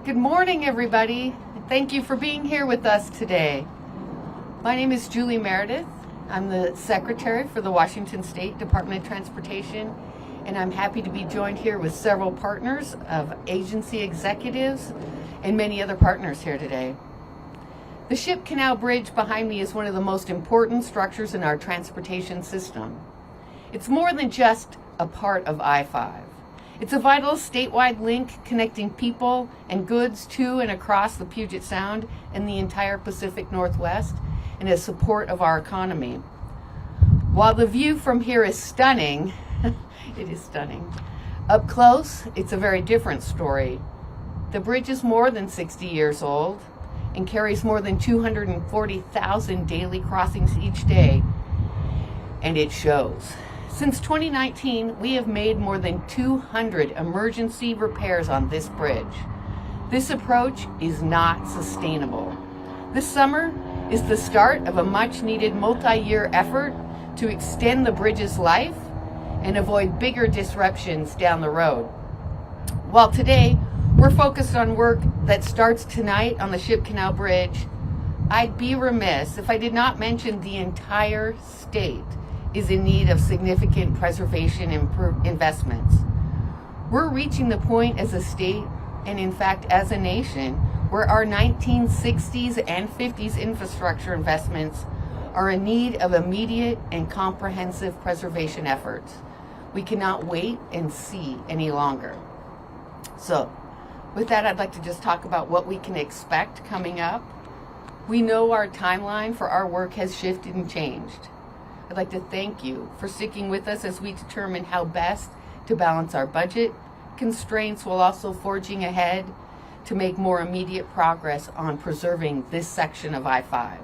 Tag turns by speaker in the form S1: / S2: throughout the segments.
S1: Good morning, everybody. Thank you for being here with us today. My name is Julie Meredith. I'm the Secretary for the Washington State Department of Transportation, and I'm happy to be joined here with several partners of agency executives and many other partners here today. The Ship Canal Bridge behind me is one of the most important structures in our transportation system. It's more than just a part of I-5. It's a vital statewide link connecting people and goods to and across the Puget Sound and the entire Pacific Northwest, and a support of our economy. While the view from here is stunning, it is stunning, up close, it's a very different story. The bridge is more than 60 years old and carries more than 240,000 daily crossings each day, and it shows. Since 2019, we have made more than 200 emergency repairs on this bridge. This approach is not sustainable. This summer is the start of a much-needed multi-year effort to extend the bridge's life and avoid bigger disruptions down the road. While today we're focused on work that starts tonight on the Ship Canal Bridge, I'd be remiss if I did not mention the entire state is in need of significant preservation investments. We're reaching the point as a state, and in fact as a nation, where our 1960s and 50s infrastructure investments are in need of immediate and comprehensive preservation efforts. We cannot wait and see any longer. So, with that, I'd like to just talk about what we can expect coming up. We know our timeline for our work has shifted and changed. I'd like to thank you for sticking with us as we determine how best to balance our budget constraints while also forging ahead to make more immediate progress on preserving this section of I-5.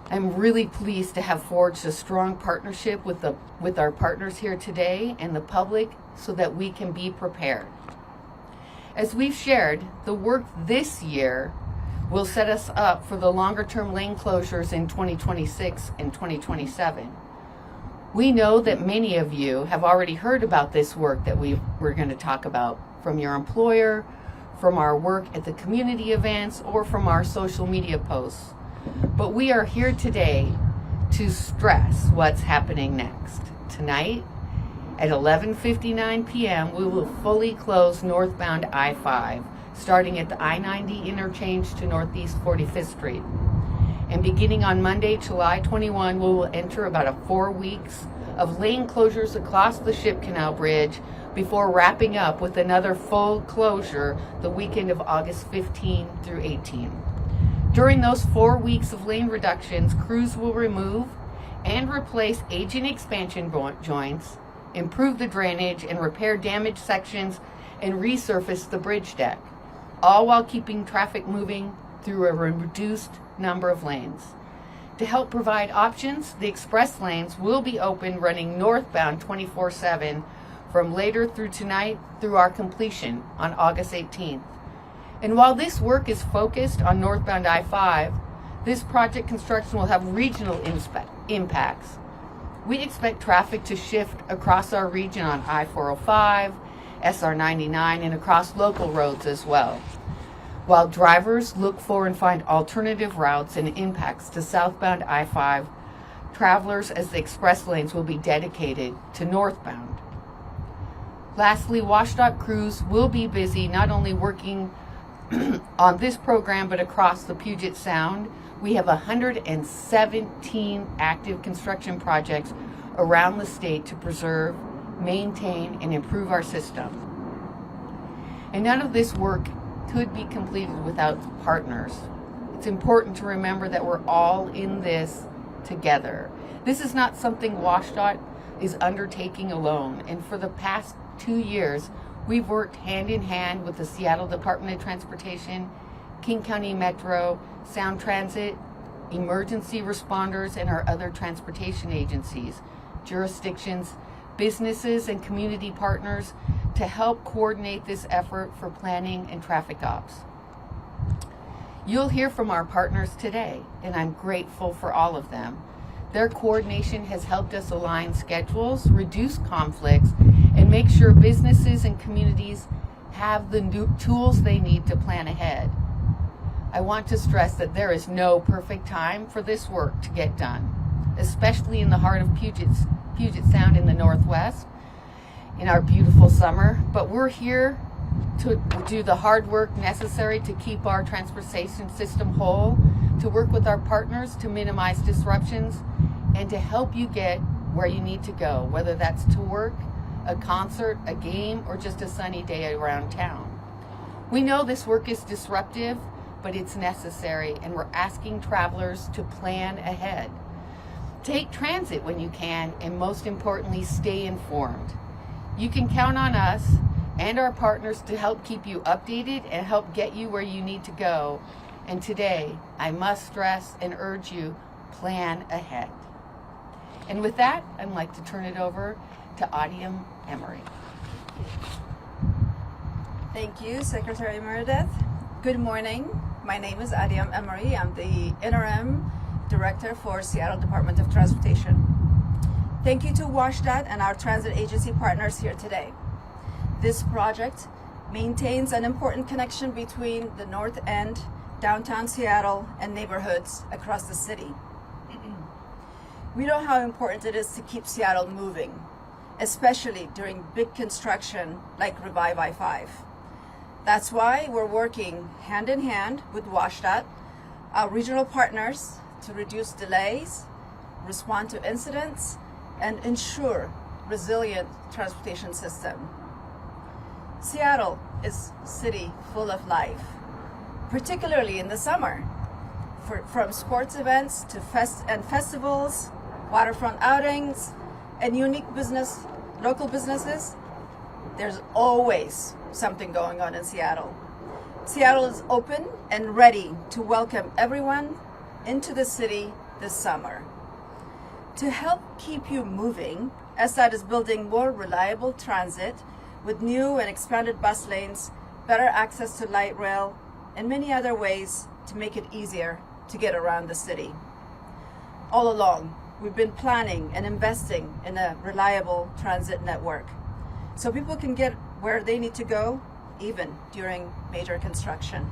S1: I'm really pleased to have forged a strong partnership with our partners here today and the public so that we can be prepared. As we've shared, the work this year will set us up for the longer-term lane closures in 2026 and 2027. We know that many of you have already heard about this work that we're going to talk about from your employer, from our work at the community events, or from our social media posts. But we are here today to stress what's happening next. Tonight, at 11:59 p.m., we will fully close northbound I-5, starting at the I-90 interchange to Northeast 45th Street. And beginning on Monday, July 21, we will enter about 4 weeks of lane closures across the Ship Canal Bridge before wrapping up with another full closure the weekend of August 15 through 18. During those 4 weeks of lane reductions, crews will remove and replace aging expansion joints, improve the drainage, and repair damaged sections and resurface the bridge deck, all while keeping traffic moving through a reduced number of lanes. To help provide options, the express lanes will be open running northbound 24/7 from later through tonight through our completion on August 18th. And while this work is focused on northbound I-5, this project construction will have regional impacts. We expect traffic to shift across our region on I-405, SR-99, and across local roads as well, while drivers look for and find alternative routes and impacts to southbound I-5 travelers, as the express lanes will be dedicated to northbound. Lastly, WSDOT crews will be busy not only working on this program but across the Puget Sound. We have 117 active construction projects around the state to preserve, maintain, and improve our system. And none of this work could be completed without partners. It's important to remember that we're all in this together. This is not something WSDOT is undertaking alone, and for the past 2 years, we've worked hand in hand with the Seattle Department of Transportation, King County Metro, Sound Transit, emergency responders, and our other transportation agencies, jurisdictions, businesses, and community partners to help coordinate this effort for planning and traffic ops. You'll hear from our partners today, and I'm grateful for all of them. Their coordination has helped us align schedules, reduce conflicts, and make sure businesses and communities have the new tools they need to plan ahead. I want to stress that there is no perfect time for this work to get done, especially in the heart of Puget Sound in the Northwest in our beautiful summer, but we're here to do the hard work necessary to keep our transportation system whole, to work with our partners to minimize disruptions, and to help you get where you need to go, whether that's to work, a concert, a game, or just a sunny day around town. We know this work is disruptive, but it's necessary, and we're asking travelers to plan ahead. Take transit when you can, and most importantly, stay informed. You can count on us and our partners to help keep you updated and help get you where you need to go. And today, I must stress and urge you, plan ahead. And with that, I'd like to turn it over to Adiam Emery.
S2: Thank you, Secretary Meredith. Good morning. My name is Adiam Emery. I'm the Interim Director for Seattle Department of Transportation. Thank you to WSDOT and our transit agency partners here today. This project maintains an important connection between the North End, downtown Seattle, and neighborhoods across the city. We know how important it is to keep Seattle moving, especially during big construction like Revive I-5. That's why we're working hand in hand with WSDOT, our regional partners, to reduce delays, respond to incidents, and ensure resilient transportation system. Seattle is a city full of life, particularly in the summer. From sports events to festivals, waterfront outings, and unique local businesses, there's always something going on in Seattle. Seattle is open and ready to welcome everyone into the city this summer. To help keep you moving, SDOT is building more reliable transit with new and expanded bus lanes, better access to light rail, and many other ways to make it easier to get around the city. All along, we've been planning and investing in a reliable transit network so people can get where they need to go, even during major construction.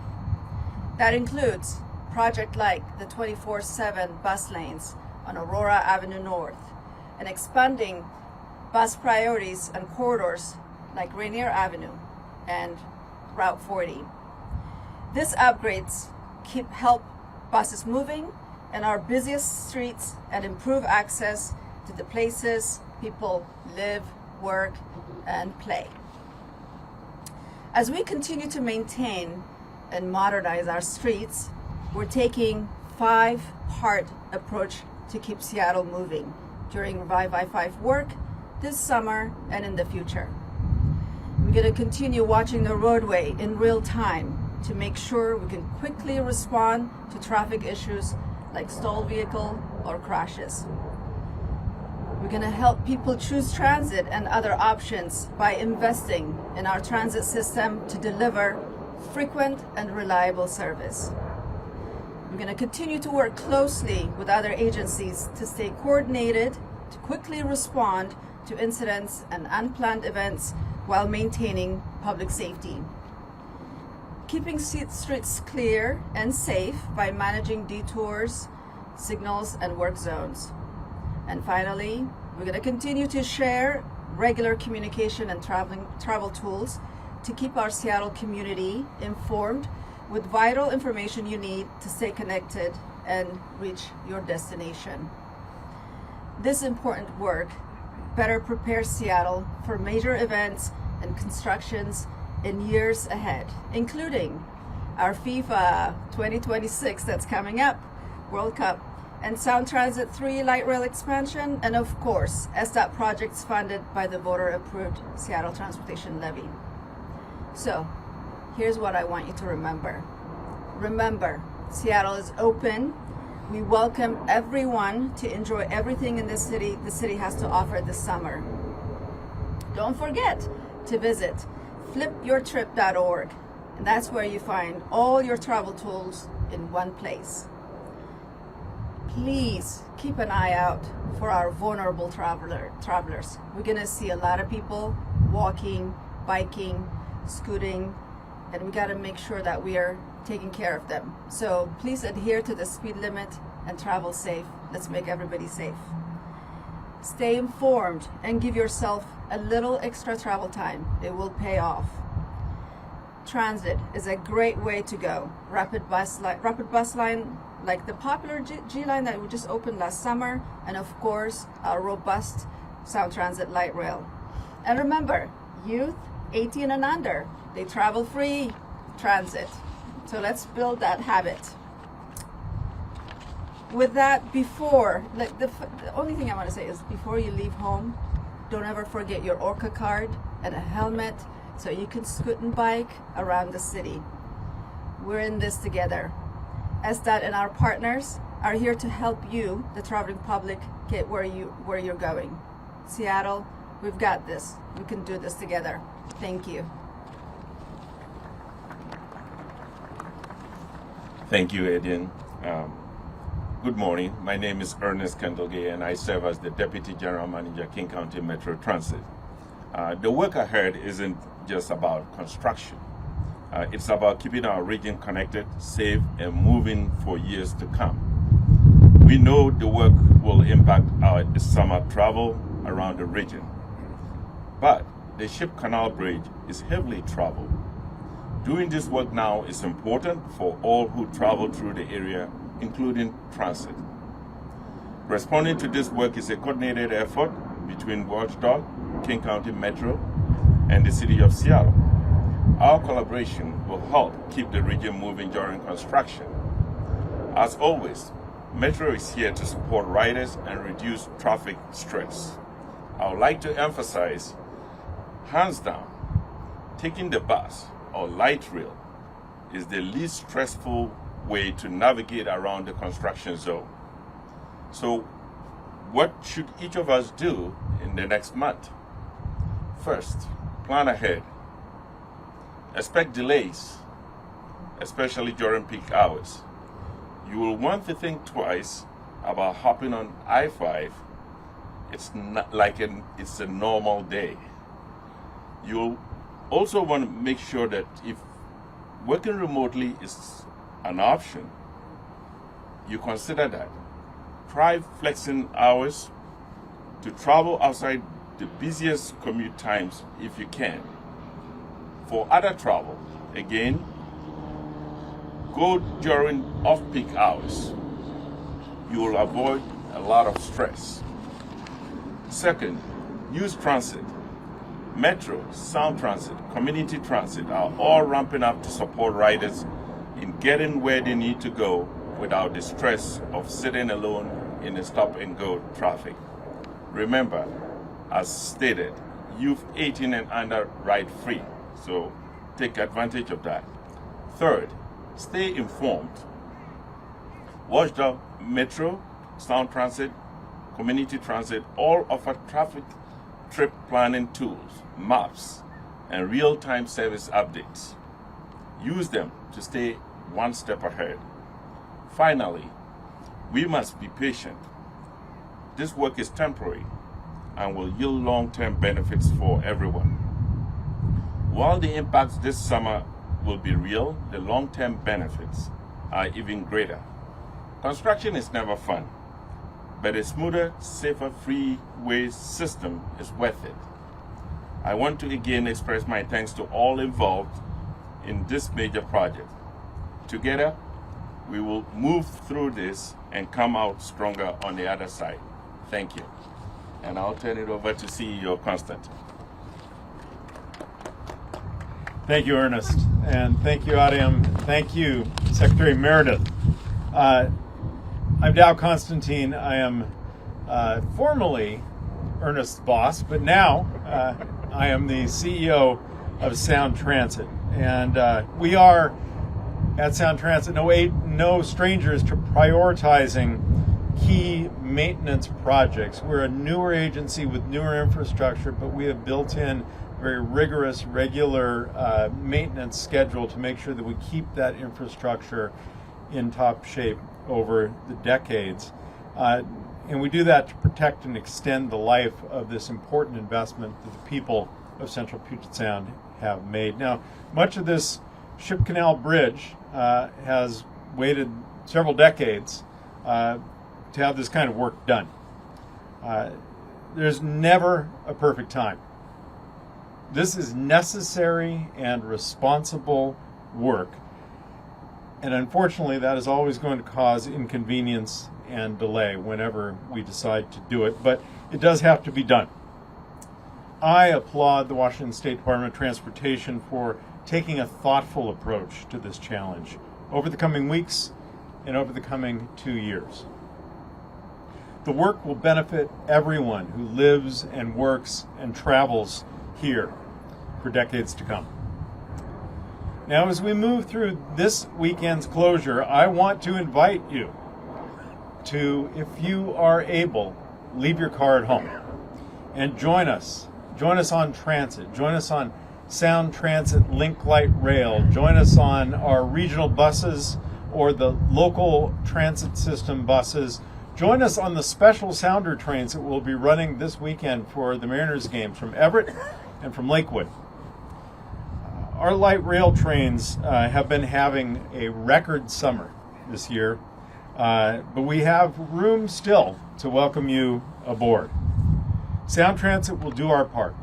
S2: That includes projects like the 24/7 bus lanes on Aurora Avenue North and expanding bus priorities and corridors like Rainier Avenue and Route 40. These upgrades help buses moving in our busiest streets and improve access to the places people live, work, and play. As we continue to maintain and modernize our streets, we're taking a 5-part approach to keep Seattle moving during Revive I-5 work this summer and in the future. We're going to continue watching the roadway in real time to make sure we can quickly respond to traffic issues like stalled vehicle or crashes. We're going to help people choose transit and other options by investing in our transit system to deliver frequent and reliable service. We're going to continue to work closely with other agencies to stay coordinated, to quickly respond to incidents and unplanned events while maintaining public safety. Keeping streets clear and safe by managing detours, signals, and work zones. And finally, we're going to continue to share regular communication and travel tools to keep our Seattle community informed with vital information you need to stay connected and reach your destination. This important work better prepares Seattle for major events and constructions in years ahead, including our FIFA 2026 that's coming up, World Cup, and Sound Transit 3 light rail expansion, and of course, SDOT projects funded by the voter-approved Seattle Transportation Levy. So, here's what I want you to remember. Remember, Seattle is open. We welcome everyone to enjoy everything in this city the city has to offer this summer. Don't forget to visit flipyourtrip.org, and that's where you find all your travel tools in one place. Please keep an eye out for our vulnerable travelers. We're going to see a lot of people walking, biking, scooting, and we got to make sure that we are taking care of them. So please adhere to the speed limit and travel safe. Let's make everybody safe. Stay informed and give yourself a little extra travel time. It will pay off. Transit is a great way to go. Rapid bus line like the popular G line that we just opened last summer, and of course a robust Sound Transit light rail. And remember, youth 18 and under, they travel free transit. So let's build that habit. With that, before, like the only thing I want to say is before you leave home, don't ever forget your Orca card and a helmet so you can scoot and bike around the city. We're in this together. SDOT and our partners are here to help you, the traveling public, get where you're going. Seattle, we've got this. We can do this together. Thank you.
S3: Thank you, Adrian. Good morning. My name is Ernest Kendall-Gay, and I serve as the Deputy General Manager, King County Metro Transit. The work ahead isn't just about construction. It's about keeping our region connected, safe, and moving for years to come. We know the work will impact our summer travel around the region. But the Ship Canal Bridge is heavily traveled. Doing this work now is important for all who travel through the area, including transit. Responding to this work is a coordinated effort between WSDOT, King County Metro, and the City of Seattle. Our collaboration will help keep the region moving during construction. As always, Metro is here to support riders and reduce traffic stress. I would like to emphasize, hands down, taking the bus or light rail is the least stressful way to navigate around the construction zone. So what should each of us do in the next month? First, plan ahead. Expect delays, especially during peak hours. You will want to think twice about hopping on I-5. It's not like it's a normal day. You'll also want to make sure that if working remotely is an option, you consider that. Try flexing hours to travel outside the busiest commute times if you can. For other travel, again, go during off-peak hours. You will avoid a lot of stress. Second, use transit. Metro, Sound Transit, Community Transit are all ramping up to support riders in getting where they need to go without the stress of sitting alone in the stop-and-go traffic. Remember, as stated, youth 18 and under ride free, so take advantage of that. Third, stay informed. WSDOT, Metro, Sound Transit, Community Transit all offer traffic trip planning tools, maps, and real-time service updates. Use them to stay one step ahead. Finally, we must be patient. This work is temporary and will yield long-term benefits for everyone. While the impacts this summer will be real, the long-term benefits are even greater. Construction is never fun, but a smoother, safer freeway system is worth it. I want to again express my thanks to all involved in this major project. Together, we will move through this and come out stronger on the other side. Thank you. And I'll turn it over to CEO Constant.
S4: Thank you, Ernest. And thank you, Adiam. Thank you, Secretary Meredith. I'm Dow Constantine. I am formerly Ernest's boss, but now I am the CEO of Sound Transit. And we are at Sound Transit no strangers to prioritizing key maintenance projects. We're a newer agency with newer infrastructure, but we have built in a very rigorous, regular maintenance schedule to make sure that we keep that infrastructure in top shape over the decades. And we do that to protect and extend the life of this important investment that the people of Central Puget Sound have made. Now, much of this Ship Canal Bridge has waited several decades to have this kind of work done. There's never a perfect time. This is necessary and responsible work. And unfortunately, that is always going to cause inconvenience and delay whenever we decide to do it, but it does have to be done. I applaud the Washington State Department of Transportation for taking a thoughtful approach to this challenge over the coming weeks and over the coming 2 years. The work will benefit everyone who lives and works and travels here for decades to come. Now, as we move through this weekend's closure, I want to invite you to, if you are able, leave your car at home and join us. Join us on transit. Join us on Sound Transit Link Light Rail. Join us on our regional buses or the local transit system buses. Join us on the special Sounder trains that will be running this weekend for the Mariners games from Everett and from Lakewood. Our light rail trains have been having a record summer this year, but we have room still to welcome you aboard. Sound Transit will do our part.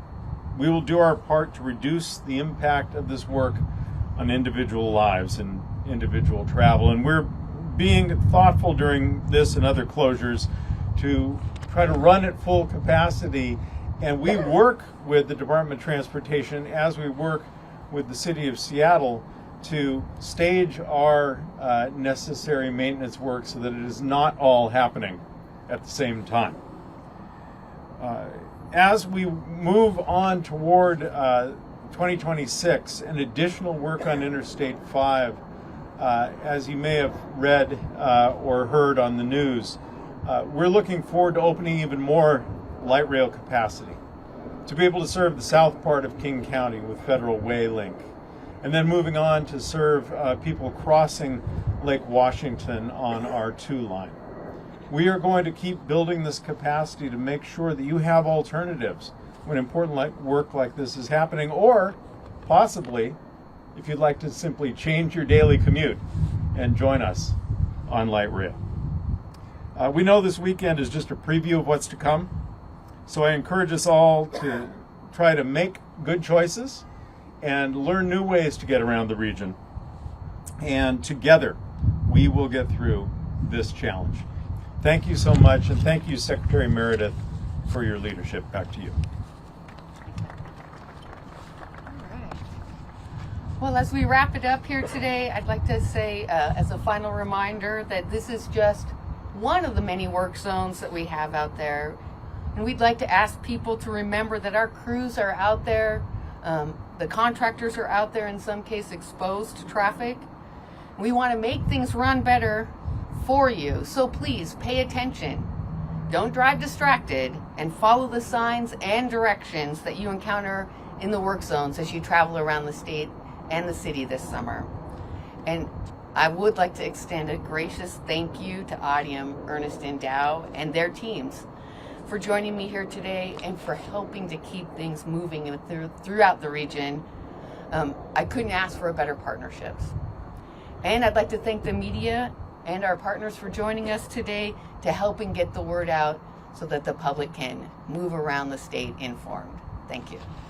S4: We will do our part to reduce the impact of this work on individual lives and individual travel, and we're being thoughtful during this and other closures to try to run at full capacity, and we work with the Department of Transportation as we work with the City of Seattle to stage our necessary maintenance work so that it is not all happening at the same time. As we move on toward 2026 and additional work on Interstate 5, as you may have read or heard on the news, we're looking forward to opening even more light rail capacity to be able to serve the south part of King County with Federal Way Link, and then moving on to serve people crossing Lake Washington on our 2 line. We are going to keep building this capacity to make sure that you have alternatives when important work like this is happening, or possibly if you'd like to simply change your daily commute and join us on light rail. We know this weekend is just a preview of what's to come, so I encourage us all to try to make good choices and learn new ways to get around the region. And together, we will get through this challenge. Thank you so much, and thank you, Secretary Meredith, for your leadership. Back to you.
S1: Well, as we wrap it up here today, I'd like to say as a final reminder that this is just one of the many work zones that we have out there. And we'd like to ask people to remember that our crews are out there, the contractors are out there in some case exposed to traffic. We want to make things run better for you, so please pay attention. Don't drive distracted, and follow the signs and directions that you encounter in the work zones as you travel around the state and the city this summer. And I would like to extend a gracious thank you to Audium, Ernest & Dow, and their teams for joining me here today and for helping to keep things moving throughout the region. I couldn't ask for better partnerships. And I'd like to thank the media and our partners for joining us today to helping get the word out so that the public can move around the state informed. Thank you.